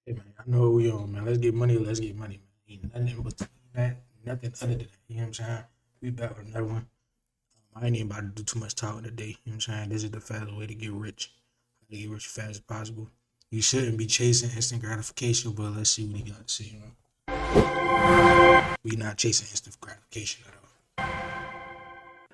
Hey man, I know what we on, man. Let's get money. Let's get money, man. Ain't nothing in between that. Nothing other than that. You know what I'm saying? We back with another one. I ain't even about to do too much talking today. You know what I'm saying? This is the fastest way to get rich. How to get rich as fast as possible. You shouldn't be chasing instant gratification, but let's see what he got to say. We not chasing instant gratification at all.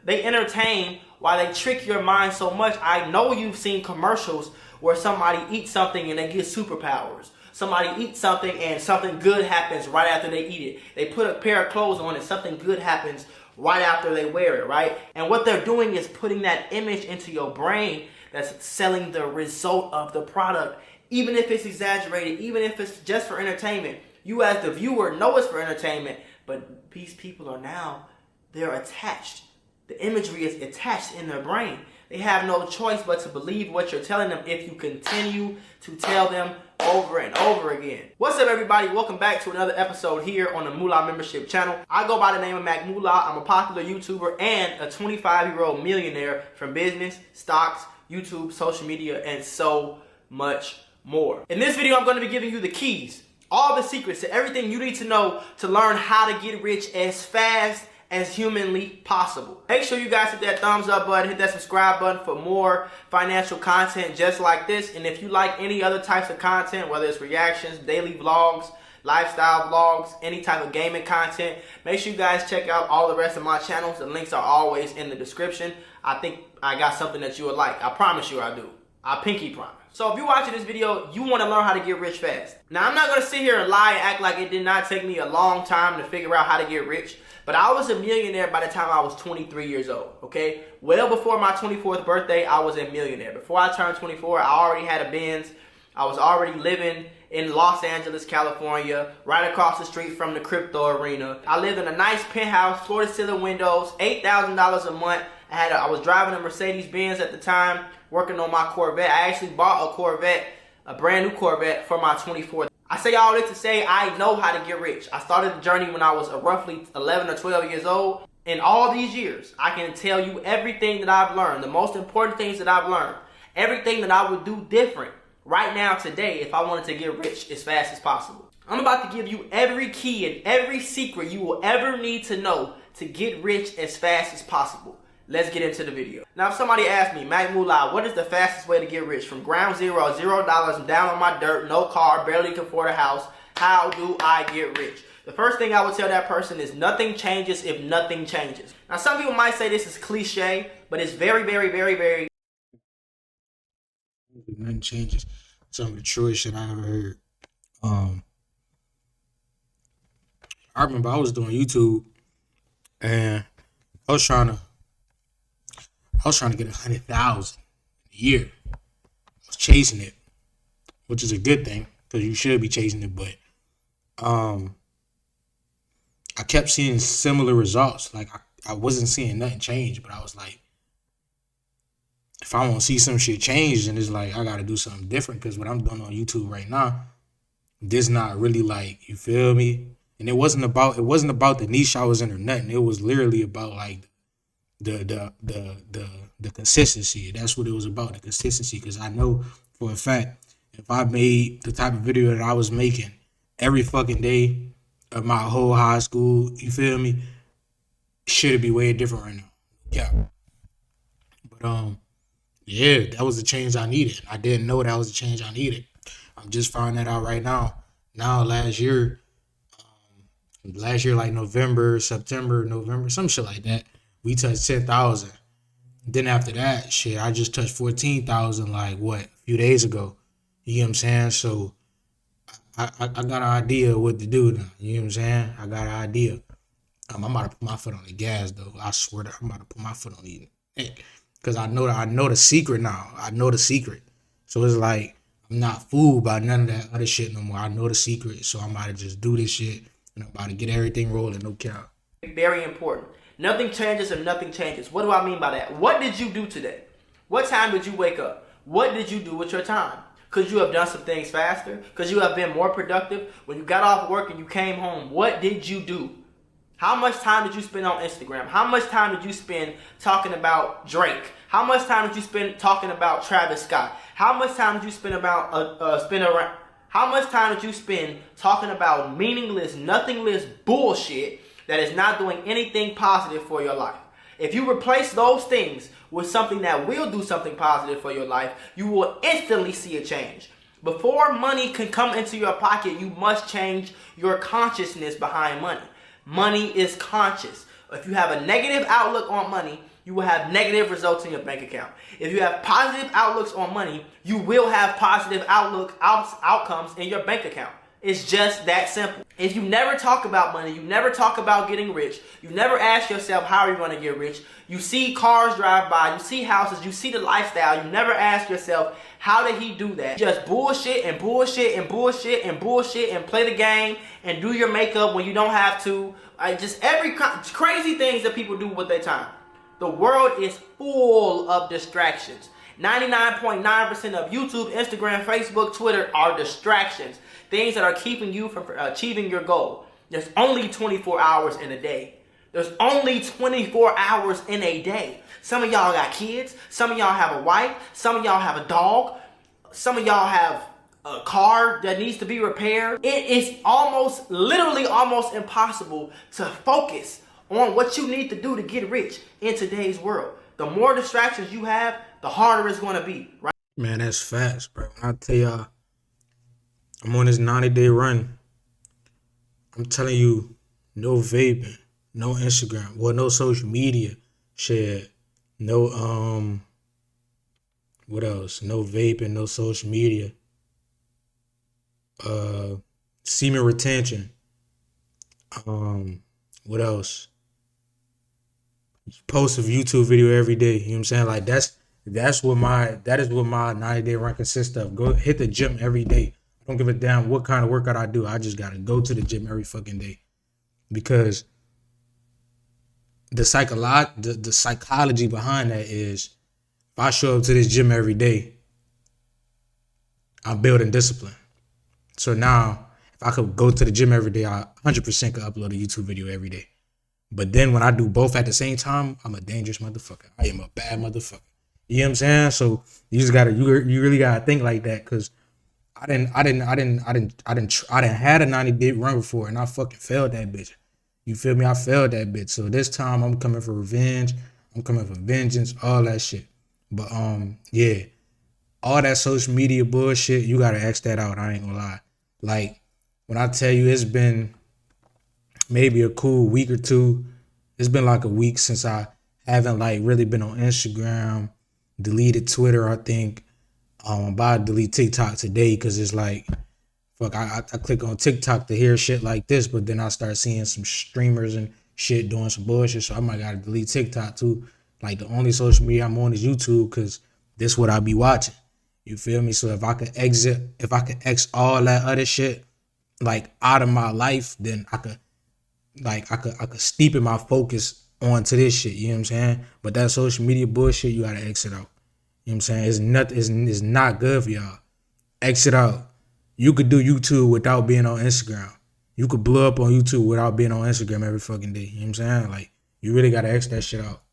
They entertain while they trick your mind so much. I know you've seen commercials where somebody eats something and they get superpowers. Somebody eats something and something good happens right after they eat it. They put a pair of clothes on and something good happens right after they wear it, right? And what they're doing is putting that image into your brain that's selling the result of the product. Even if it's exaggerated, even if it's just for entertainment, you as the viewer know it's for entertainment, but these people are now, they're attached. The imagery is attached in their brain. They have no choice but to believe what you're telling them if you continue to tell them over and over again. What's up, everybody? Welcome back to another episode here on the Moolah Membership channel. I go by the name of Mac Moolah. I'm a popular YouTuber and a 25-year-old millionaire from business, stocks, YouTube, social media, and so much more. In this video, I'm going to be giving you the keys, all the secrets to everything you need to know to learn how to get rich as fast as humanly possible. Make sure you guys hit that thumbs up button, hit that subscribe button for more financial content just like this. And if you like any other types of content, whether it's reactions, daily vlogs, lifestyle vlogs, any type of gaming content, make sure you guys check out all the rest of my channels. The links are always in the description. I think I got something that you would like. I promise you I do. I pinky promise. So if you're watching this video, you want to learn how to get rich fast. Now, I'm not going to sit here and lie and act like it did not take me a long time to figure out how to get rich. But I was a millionaire by the time I was 23 years old, okay? Well before my 24th birthday, I was a millionaire. Before I turned 24, I already had a Benz. I was already living in Los Angeles, California, right across the street from the crypto arena. I lived in a nice penthouse, floor-to-ceiling windows, $8,000 a month. I was driving a Mercedes Benz at the time, working on my Corvette. I actually bought a Corvette, a brand new Corvette for my 24th. I say all this to say I know how to get rich. I started the journey when I was roughly 11 or 12 years old. In all these years, I can tell you everything that I've learned, the most important things that I've learned, everything that I would do different right now today if I wanted to get rich as fast as possible. I'm about to give you every key and every secret you will ever need to know to get rich as fast as possible. Let's get into the video. Now, if somebody asks me, Mac Moolah, what is the fastest way to get rich? From ground zero, $0, I'm down on my dirt, no car, barely can afford a house. How do I get rich? The first thing I would tell that person is nothing changes if nothing changes. Now, some people might say this is cliche, but it's very, very, very, very. Nothing changes. Some of the truest shit I ever heard. I remember I was doing YouTube and I was trying to get 100,000 a year. I was chasing it, which is a good thing because you should be chasing it. But I kept seeing similar results. Like I wasn't seeing nothing change, but I was like, if I want to see some shit change, then it's like I got to do something different because what I'm doing on YouTube right now, this not really like, you feel me? And it wasn't about the niche I was in or nothing. It was literally about like the consistency. That's what it was about, the consistency. Because I know for a fact, if I made the type of video that I was making every fucking day of my whole high school, you feel me, shit would be way different right now. Yeah. But yeah, that was the change I needed. I didn't know that was the change I needed. I'm just finding that out right now. Now last year like November, September, November, some shit like that, we touched 10,000. Then after that, shit, I just touched 14,000 like a few days ago. You know what I'm saying? So I got an idea of what to do now. You know what I'm saying? I got an idea. I'm about to put my foot on the gas though. I swear that I'm about to put my foot on the because I know the secret now. I know the secret. So it's like I'm not fooled by none of that other shit no more. I know the secret. So I'm about to just do this shit and I'm about to get everything rolling, no cap. Very important. Nothing changes if nothing changes. What do I mean by that? What did you do today? What time did you wake up? What did you do with your time? Could you have done some things faster? Could you have been more productive? When you got off work and you came home, what did you do? How much time did you spend on Instagram? How much time did you spend talking about Drake? How much time did you spend talking about Travis Scott? How much time did you spend How much time did you spend talking about meaningless, nothingless bullshit that is not doing anything positive for your life? If you replace those things with something that will do something positive for your life, you will instantly see a change. Before money can come into your pocket, you must change your consciousness behind money. Money is conscious. If you have a negative outlook on money, you will have negative results in your bank account. If you have positive outlooks on money, you will have positive outcomes in your bank account. It's just that simple. If you never talk about money, you never talk about getting rich, you never ask yourself how are you going to get rich, you see cars drive by, you see houses, you see the lifestyle, you never ask yourself how did he do that? Just bullshit and bullshit and bullshit and bullshit and play the game and do your makeup when you don't have to. Just every crazy things that people do with their time. The world is full of distractions. 99.9% of YouTube, Instagram, Facebook, Twitter are distractions. Things that are keeping you from achieving your goal. There's only 24 hours in a day. There's only 24 hours in a day. Some of y'all got kids. Some of y'all have a wife. Some of y'all have a dog. Some of y'all have a car that needs to be repaired. It is literally almost impossible to focus on what you need to do to get rich in today's world. The more distractions you have, the harder it's going to be, right? Man, that's fast, bro. When I tell y'all, I'm on this 90-day run. I'm telling you, no vaping, no Instagram, well, no social media shit, no, what else? No vaping, no social media. Semen retention. What else? Post a YouTube video every day. You know what I'm saying? Like that is what my 90-day run consists of. Go hit the gym every day. I don't give a damn what kind of workout I do. I just gotta go to the gym every fucking day. Because the psychology behind that is if I show up to this gym every day, I'm building discipline. So now if I could go to the gym every day, I 100% could upload a YouTube video every day. But then when I do both at the same time, I'm a dangerous motherfucker. I am a bad motherfucker. You know what I'm saying? So you really gotta think like that, because I didn't had a 90-day run before and I fucking failed that bitch. You feel me? I failed that bitch. So this time I'm coming for revenge. I'm coming for vengeance, all that shit. But yeah, all that social media bullshit, you gotta X that out. I ain't gonna lie. Like when I tell you it's been maybe a cool week or two. It's been like a week since I haven't like really been on Instagram, deleted Twitter, I think. I'm about to delete TikTok today because it's like, fuck, I click on TikTok to hear shit like this, but then I start seeing some streamers and shit doing some bullshit, so I might gotta delete TikTok too. Like the only social media I'm on is YouTube because this what I be watching. You feel me? So if I could X all that other shit like out of my life, then I could steepen my focus onto this shit, you know what I'm saying? But that social media bullshit, you gotta exit out. You know what I'm saying? It's not good for y'all. Exit out. You could do YouTube without being on Instagram. You could blow up on YouTube without being on Instagram every fucking day. You know what I'm saying? Like, you really gotta exit that shit out.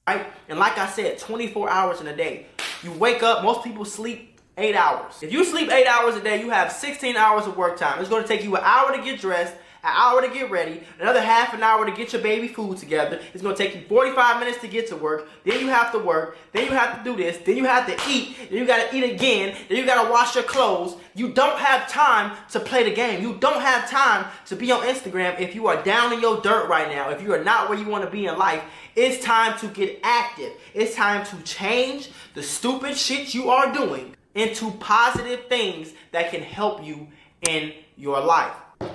Right? And like I said, 24 hours in a day. You wake up, most people sleep 8 hours. If you sleep 8 hours a day, you have 16 hours of work time. It's gonna take you an hour to get dressed, an hour to get ready, another half an hour to get your baby food together. It's going to take you 45 minutes to get to work. Then you have to work. Then you have to do this. Then you have to eat. Then you got to eat again. Then you got to wash your clothes. You don't have time to play the game. You don't have time to be on Instagram if you are down in your dirt right now. If you are not where you want to be in life, it's time to get active. It's time to change the stupid shit you are doing into positive things that can help you in your life.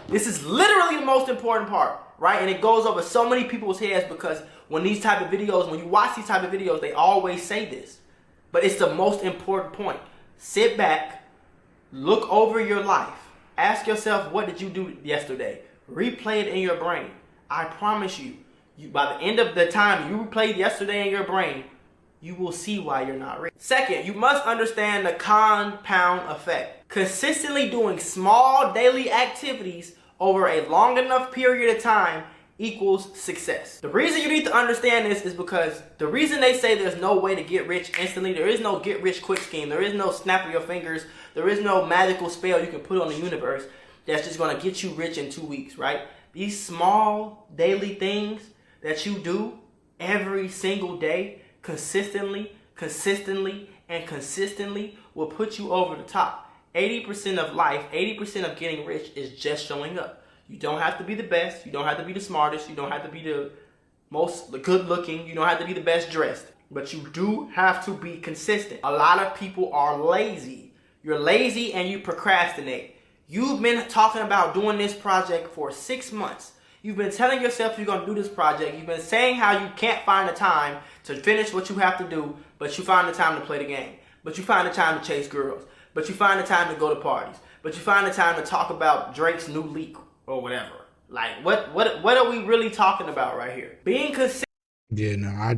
This is literally the most important part, right? And it goes over so many people's heads because when you watch these type of videos, they always say this. But it's the most important point. Sit back, look over your life. Ask yourself, what did you do yesterday? Replay it in your brain. I promise you, by the end of the time you replayed yesterday in your brain, you will see why you're not rich. Second, you must understand the compound effect. Consistently doing small daily activities over a long enough period of time equals success. The reason you need to understand this is because the reason they say there's no way to get rich instantly, there is no get rich quick scheme, there is no snap of your fingers, there is no magical spell you can put on the universe that's just going to get you rich in 2 weeks, right? These small daily things that you do every single day, consistently, and consistently will put you over the top. 80% of life, 80% of getting rich is just showing up. You don't have to be the best. You don't have to be the smartest. You don't have to be the most good looking. You don't have to be the best dressed. But you do have to be consistent. A lot of people are lazy. You're lazy and you procrastinate. You've been talking about doing this project for 6 months. You've been telling yourself you're going to do this project. You've been saying how you can't find the time to finish what you have to do, but you find the time to play the game. But you find the time to chase girls. But you find the time to go to parties. But you find the time to talk about Drake's new leak or whatever. Like, what are we really talking about right here? Being consistent. Yeah, no, I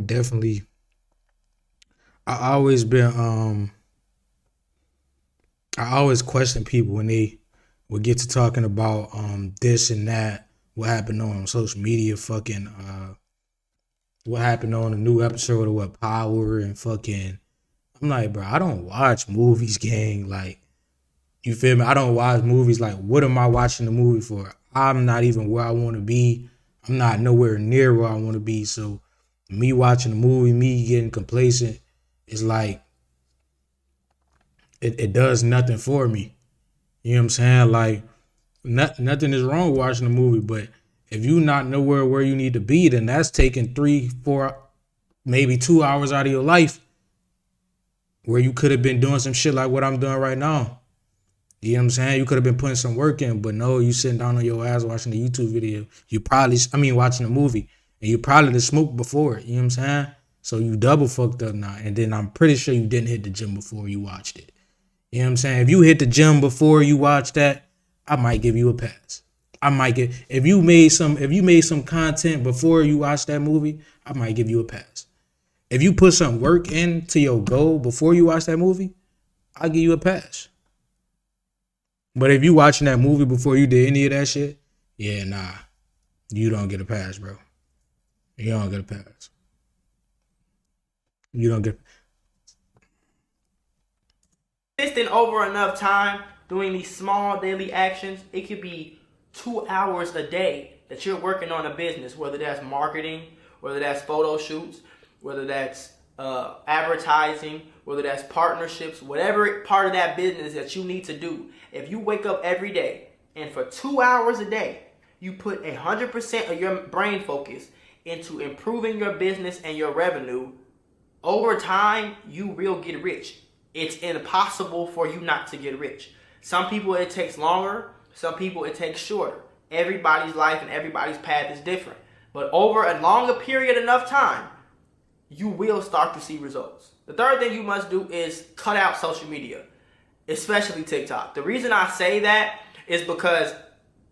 always been, I always question people when they would get to talking about this and that, what happened on social media, fucking what happened on a new episode of what Power and fucking. I'm like, bro, I don't watch movies, gang. Like, you feel me? I don't watch movies. Like, what am I watching the movie for? I'm not even where I want to be. I'm not nowhere near where I want to be. So me watching the movie, me getting complacent, it's like it does nothing for me. You know what I'm saying? Like, nothing is wrong with watching the movie, but if you not nowhere where you need to be, then that's taking 3, 4, maybe 2 hours out of your life where you could have been doing some shit like what I'm doing right now. You know what I'm saying? You could have been putting some work in, but no, you sitting down on your ass watching the YouTube video. Watching the movie, and you probably done smoked before it. You know what I'm saying? So you double fucked up now. And then I'm pretty sure you didn't hit the gym before you watched it. You know what I'm saying? If you hit the gym before you watched that, I might give you a pass. If you made some content before you watched that movie, I might give you a pass. If you put some work into your goal before you watch that movie, I'll give you a pass. But if you watching that movie before you did any of that shit, yeah, nah, you don't get a pass, bro. You don't get a pass. You don't get. Consistent over enough time doing these small daily actions, it could be 2 hours a day that you're working on a business, whether that's marketing, whether that's photo shoots, whether that's advertising, whether that's partnerships, whatever part of that business that you need to do. If you wake up every day and for 2 hours a day, you put 100% of your brain focus into improving your business and your revenue, over time, you will get rich. It's impossible for you not to get rich. Some people it takes longer, some people it takes shorter. Everybody's life and everybody's path is different. But over a longer period enough time, you will start to see results. The third thing you must do is cut out social media, especially TikTok. The reason I say that is because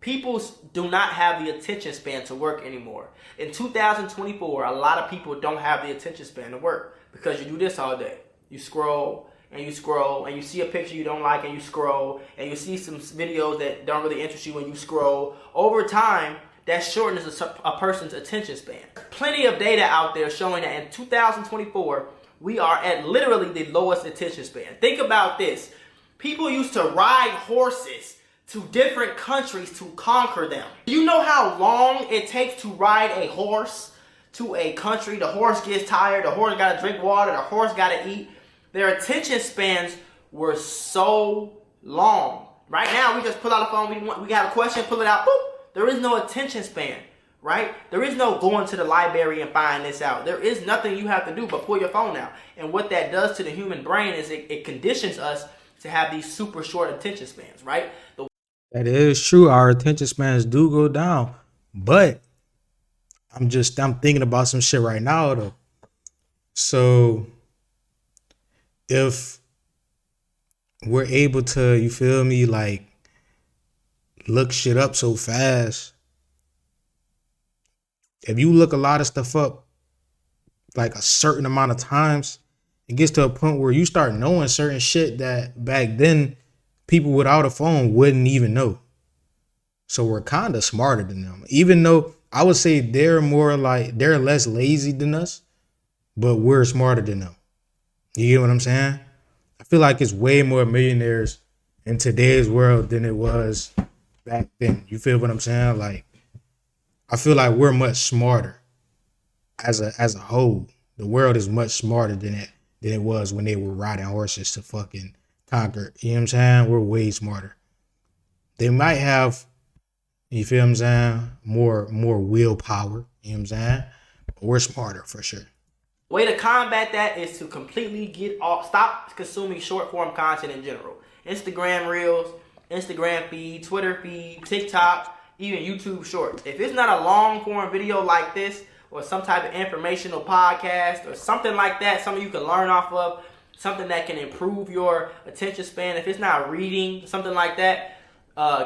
people do not have the attention span to work anymore. In 2024, a lot of people don't have the attention span to work because you do this all day. You scroll and you scroll and you see a picture you don't like and you scroll and you see some videos that don't really interest you and you scroll. Over time, that shortens a person's attention span. Plenty of data out there showing that in 2024, we are at literally the lowest attention span. Think about this. People used to ride horses to different countries to conquer them. Do you know how long it takes to ride a horse to a country? The horse gets tired, the horse gotta drink water, the horse gotta eat. Their attention spans were so long. Right now, we just pull out a phone, we got a question, pull it out, boop. There is no attention span, right? There is no going to the library and find this out. There is nothing you have to do but pull your phone out. And what that does to the human brain is it conditions us to have these super short attention spans, right? That is true. Our attention spans do go down. But I'm thinking about some shit right now, though. So if we're able to, you feel me, like, look shit up so fast, if you look a lot of stuff up like a certain amount of times, it gets to a point where you start knowing certain shit that back then people without a phone wouldn't even know. So we're kind of smarter than them. Even though I would say they're less lazy than us, but we're smarter than them. You get what I'm saying? I feel like it's way more millionaires in today's world than it was back then. You feel what I'm saying? Like, I feel like we're much smarter as a whole. The world is much smarter than it was when they were riding horses to fucking conquer. You know what I'm saying? We're way smarter. They might have, you feel what I'm saying, more willpower. You know what I'm saying? But we're smarter for sure. Way to combat that is to completely stop consuming short form content in general. Instagram Reels, Instagram feed, Twitter feed, TikTok, even YouTube Shorts. If it's not a long form video like this, or some type of informational podcast, or something like that, something you can learn off of, something that can improve your attention span, if it's not reading, something like that,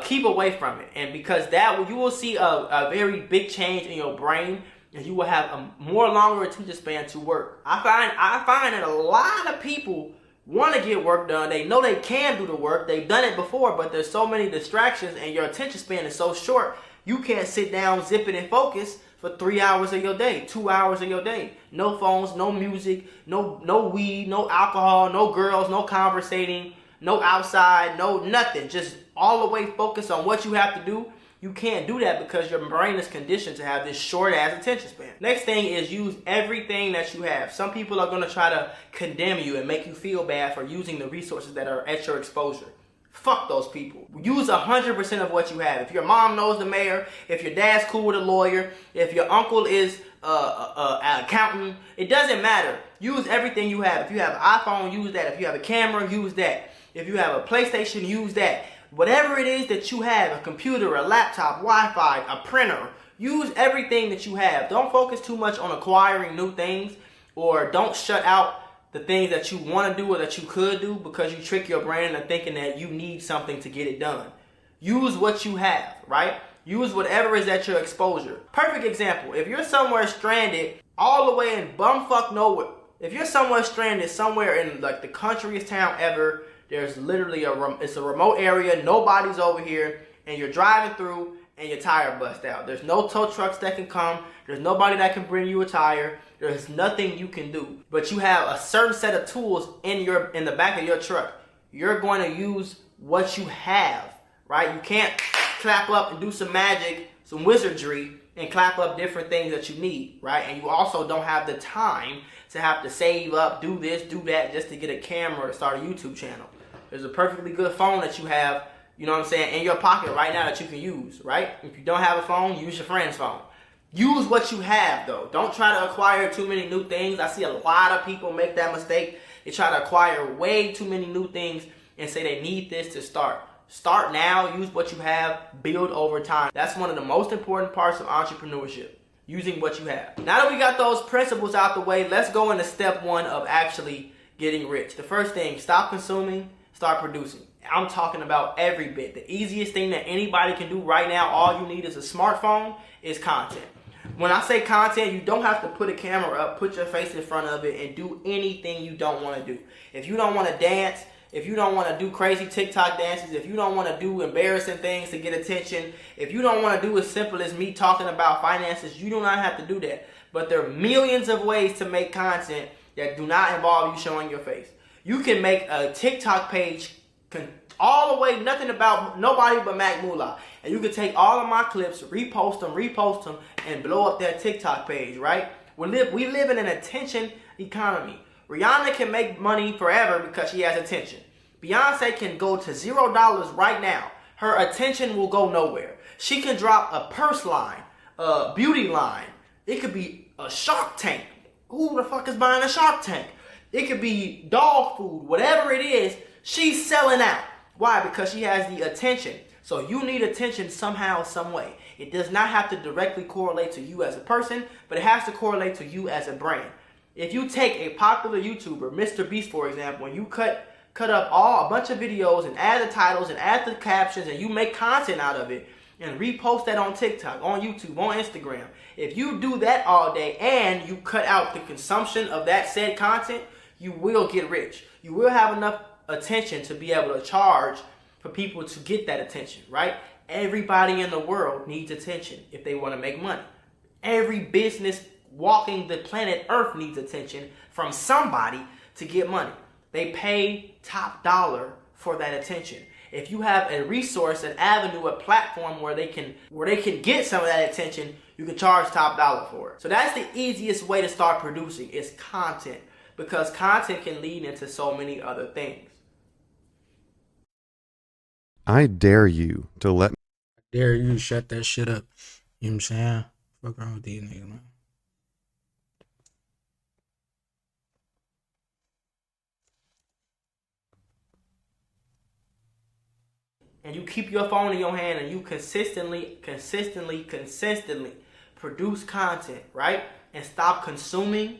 keep away from it. And because that, you will see a very big change in your brain, and you will have a more longer attention span to work. I find that a lot of people want to get work done. They know they can do the work. They've done it before, but there's so many distractions and your attention span is so short, you can't sit down, zip it, and focus for 3 hours of your day, 2 hours of your day. No phones, no music, no weed, no alcohol, no girls, no conversating, no outside, no nothing. Just all the way focused on what you have to do. You can't do that because your brain is conditioned to have this short ass attention span. Next thing is use everything that you have. Some people are going to try to condemn you and make you feel bad for using the resources that are at your exposure. Fuck those people. Use 100% of what you have. If your mom knows the mayor, if your dad's cool with a lawyer, if your uncle is an accountant, it doesn't matter. Use everything you have. If you have an iPhone, use that. If you have a camera, use that. If you have a PlayStation, use that. Whatever it is that you have, a computer, a laptop, Wi-Fi, a printer, use everything that you have. Don't focus too much on acquiring new things, or don't shut out the things that you want to do or that you could do because you trick your brain into thinking that you need something to get it done. Use what you have, right? Use whatever is at your exposure. Perfect example, if you're somewhere stranded all the way in bumfuck nowhere, if you're somewhere stranded somewhere in like the countryest town ever, there's literally it's a remote area, nobody's over here, and you're driving through and your tire bust out. There's no tow trucks that can come. There's nobody that can bring you a tire. There's nothing you can do. But you have a certain set of tools in the back of your truck. You're going to use what you have, right? You can't clap up and do some magic, some wizardry, and clap up different things that you need, right? And you also don't have the time to have to save up, do this, do that, just to get a camera to start a YouTube channel. There's a perfectly good phone that you have, you know what I'm saying, in your pocket right now that you can use, right? If you don't have a phone, use your friend's phone. Use what you have, though. Don't try to acquire too many new things. I see a lot of people make that mistake. They try to acquire way too many new things and say they need this to start. Start now, use what you have, build over time. That's one of the most important parts of entrepreneurship, using what you have. Now that we got those principles out the way, let's go into step one of actually getting rich. The first thing, stop consuming, start producing. I'm talking about every bit. The easiest thing that anybody can do right now, all you need is a smartphone, is content. When I say content, you don't have to put a camera up, put your face in front of it, and do anything you don't want to do. If you don't want to dance, if you don't want to do crazy TikTok dances, if you don't want to do embarrassing things to get attention, if you don't want to do as simple as me talking about finances, you do not have to do that. But there are millions of ways to make content that do not involve you showing your face. You can make a TikTok page all the way, nothing about nobody but Mac Moolah. And you can take all of my clips, repost them, and blow up that TikTok page, right? We live in an attention economy. Rihanna can make money forever because she has attention. Beyonce can go to $0 right now. Her attention will go nowhere. She can drop a purse line, a beauty line. It could be a Shark Tank. Who the fuck is buying a Shark Tank? It could be dog food, whatever it is, she's selling out. Why? Because she has the attention. So you need attention somehow, some way. It does not have to directly correlate to you as a person, but it has to correlate to you as a brand. If you take a popular YouTuber, Mr. Beast for example, and you cut up a bunch of videos and add the titles and add the captions and you make content out of it and repost that on TikTok, on YouTube, on Instagram. If you do that all day and you cut out the consumption of that said content, you will get rich. You will have enough attention to be able to charge for people to get that attention, right? Everybody in the world needs attention if they want to make money. Every business walking the planet Earth needs attention from somebody to get money. They pay top dollar for that attention. If you have a resource, an avenue, a platform where they can get some of that attention, you can charge top dollar for it. So that's the easiest way to start producing is content, because content can lead into so many other things. I dare you to let Dare you shut that shit up. You know what I'm saying? Fuck wrong with these niggas, man. And you keep your phone in your hand and you consistently produce content, right? And stop consuming.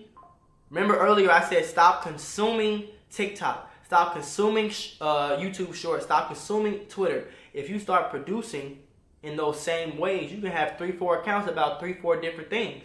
Remember earlier I said stop consuming TikTok. Stop consuming YouTube Shorts. Stop consuming Twitter. If you start producing in those same ways, you can have 3-4 accounts about 3-4 different things.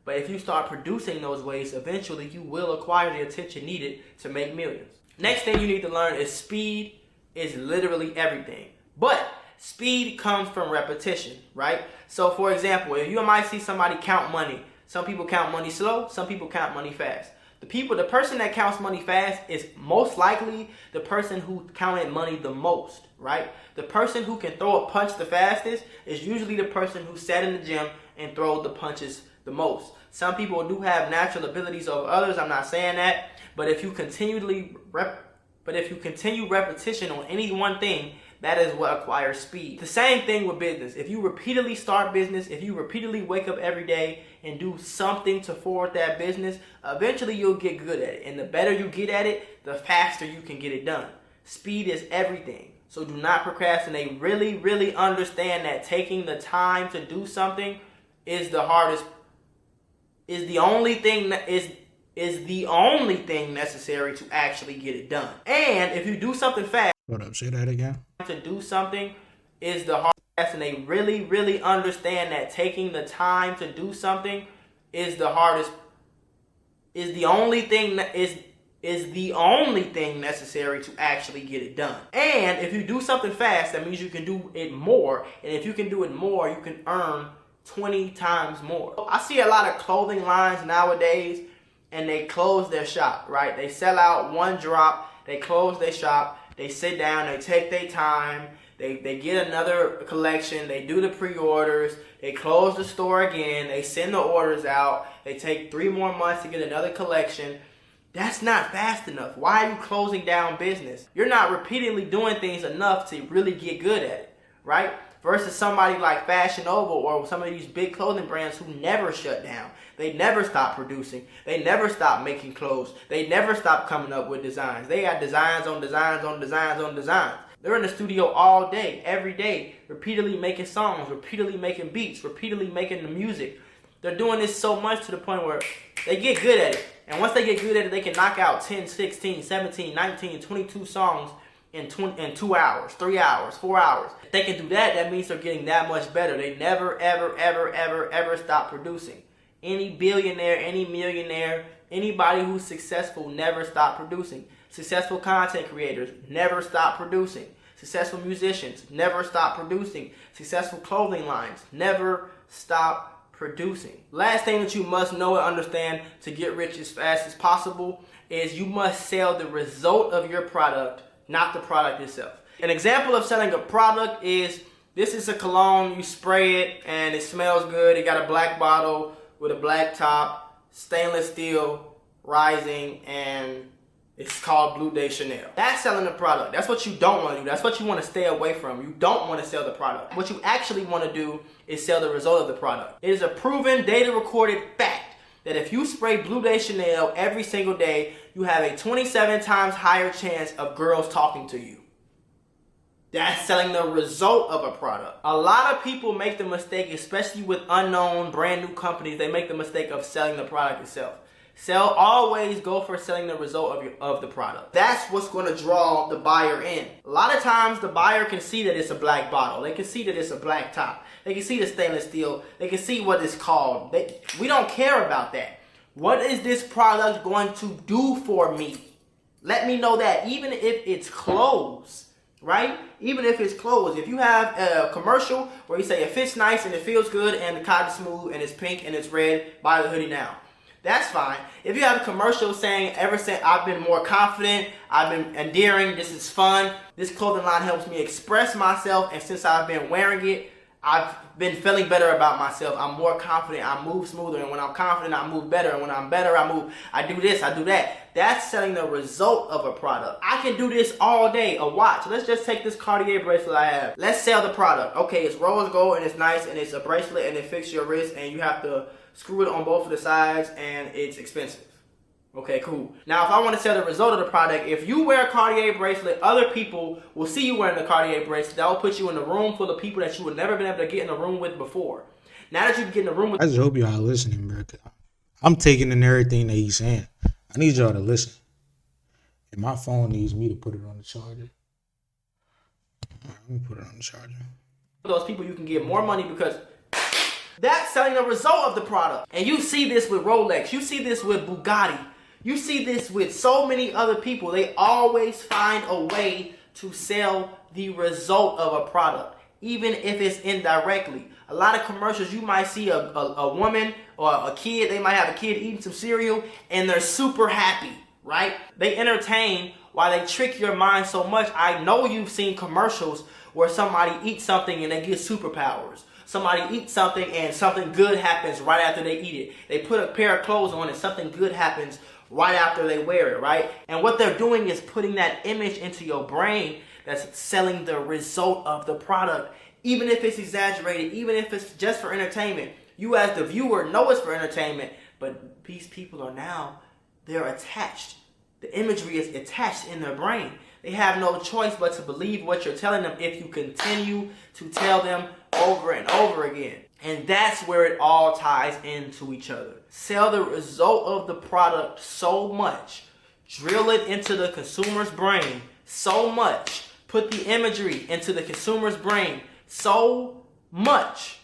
But if you start producing those ways, eventually you will acquire the attention needed to make millions. Next thing you need to learn is speed is literally everything. But speed comes from repetition, right? So for example, if you might see somebody count money, some people count money slow, some people count money fast. The person that counts money fast is most likely the person who counted money the most, right? The person who can throw a punch the fastest is usually the person who sat in the gym and throw the punches the most. Some people do have natural abilities over others. I'm not saying that, but if you continue repetition on any one thing, that is what acquires speed. The same thing with business. If you repeatedly start business, if you repeatedly wake up every day and do something to forward that business, eventually you'll get good at it. And the better you get at it, the faster you can get it done. Speed is everything. So do not procrastinate. Really, really understand that taking the time to do something is the hardest, is the only thing necessary to actually get it done. And if you do something fast, Hold up, say that again. to do something is the hardest, and they really, really understand that taking the time to do something is the hardest, is the only thing necessary to actually get it done. And if you do something fast, that means you can do it more. And if you can do it more, you can earn 20 times more. I see a lot of clothing lines nowadays, and they close their shop, right? They sell out one drop, they close their shop, they sit down, they take their time, they get another collection, they do the pre-orders, they close the store again, they send the orders out, they take 3 more months to get another collection. That's not fast enough. Why are you closing down business? You're not repeatedly doing things enough to really get good at it, right? Versus somebody like Fashion Nova or some of these big clothing brands who never shut down. They never stop producing. They never stop making clothes. They never stop coming up with designs. They got designs on designs on designs on designs. They're in the studio all day, every day, repeatedly making songs, repeatedly making beats, repeatedly making the music. They're doing this so much to the point where they get good at it. And once they get good at it, they can knock out 10, 16, 17, 19, 22 songs in 2 hours, 3 hours, 4 hours. If they can do that, that means they're getting that much better. They never, ever, ever, ever, ever stop producing. Any billionaire, any millionaire, anybody who's successful never stop producing. Successful content creators never stop producing. Successful musicians never stop producing. Successful clothing lines never stop producing. Last thing that you must know and understand to get rich as fast as possible is you must sell the result of your product, not the product itself. An example of selling a product is, this is a cologne, you spray it and it smells good. It got a black bottle with a black top, stainless steel, rising, and it's called Blue de Chanel. That's selling the product. That's what you don't want to do. That's what you want to stay away from. You don't want to sell the product. What you actually want to do is sell the result of the product. It is a proven, data recorded fact that if you spray Blue de Chanel every single day, you have a 27 times higher chance of girls talking to you. That's selling the result of a product. A lot of people make the mistake, especially with unknown, brand new companies, they make the mistake of selling the product itself. Always go for selling the result of the product. That's what's going to draw the buyer in. A lot of times the buyer can see that it's a black bottle. They can see that it's a black top. They can see the stainless steel. They can see what it's called. We don't care about that. What is this product going to do for me? Let me know that. Even if it's clothes, right? Even if it's clothes. If you have a commercial where you say it fits nice and it feels good and the cotton's smooth and it's pink and it's red, buy the hoodie now. That's fine. If you have a commercial saying, ever since I've been more confident, I've been endearing, this is fun, this clothing line helps me express myself, and since I've been wearing it, I've been feeling better about myself. I'm more confident. I move smoother. And when I'm confident, I move better. And when I'm better, I do this, I do that. That's selling the result of a product. I can do this all day. A watch. Let's just take this Cartier bracelet I have. Let's sell the product. Okay, it's rose gold and it's nice and it's a bracelet and it fits your wrist and you have to screw it on both of the sides and it's expensive. Okay, cool. Now, if I want to sell the result of the product, if you wear a Cartier bracelet, other people will see you wearing the Cartier bracelet. That will put you in a room full of people that you would never been able to get in a room with before. Now that you can get in a room with... I just hope y'all listening, bro. I'm taking in everything that he's saying. I need y'all to listen. And my phone needs me to put it on the charger. All right, let me put it on the charger. Those people, you can get more money because that's selling the result of the product. And you see this with Rolex. You see this with Bugatti. You see this with so many other people. They always find a way to sell the result of a product, even if it's indirectly. A lot of commercials, you might see a woman or a kid, they might have a kid eating some cereal and they're super happy, right? They entertain while they trick your mind so much. I know you've seen commercials where somebody eats something and they get superpowers. Somebody eats something and something good happens right after they eat it. They put a pair of clothes on and something good happens right after they wear it, right? And what they're doing is putting that image into your brain that's selling the result of the product. Even if it's exaggerated, even if it's just for entertainment. You as the viewer know it's for entertainment, but these people are now, they're attached. The imagery is attached in their brain. They have no choice but to believe what you're telling them if you continue to tell them over and over again. And that's where it all ties into each other. Sell the result of the product so much. Drill it into the consumer's brain so much. Put the imagery into the consumer's brain so much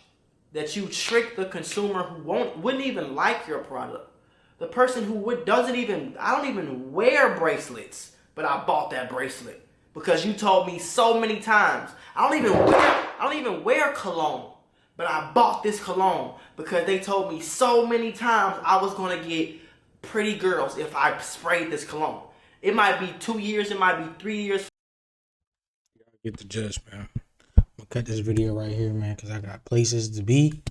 that you trick the consumer who wouldn't even like your product. The person who I don't even wear bracelets, but I bought that bracelet because you told me so many times. I don't even wear cologne, but I bought this cologne because they told me so many times I was going to get pretty girls if I sprayed this cologne. It might be 2 years, it might be 3 years. Get the gist, man. I'm gonna cut this video right here, man, because I got places to be.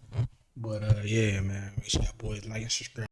But yeah, man, make sure y'all boys like and subscribe.